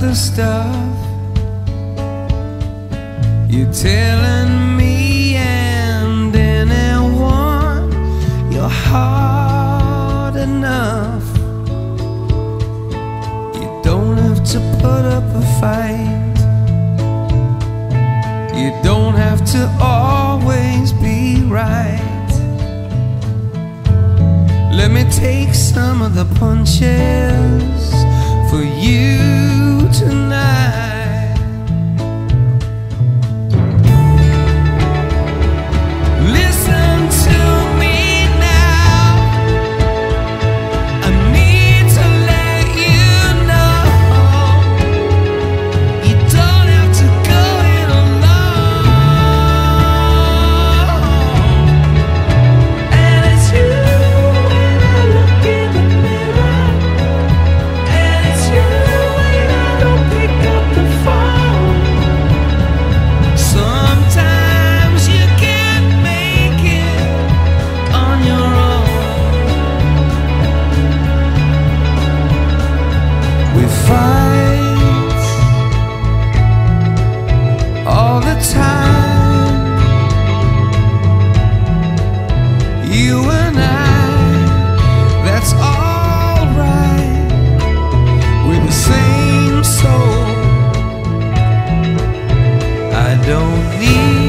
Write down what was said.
the stuff you're telling me and anyone. You're hard enough. You don't have to put up a fight. You don't have to always be right. Let me take some of the punches for you tonight. Listen to me now. I need to let you know you don't have to go it alone. And it's you when I look in the mirror, and it's you when I don't pick up the phone. Sometimes you can't make it on your own. We fight all the time, you and I, that's alright. We're the same soul. I don't need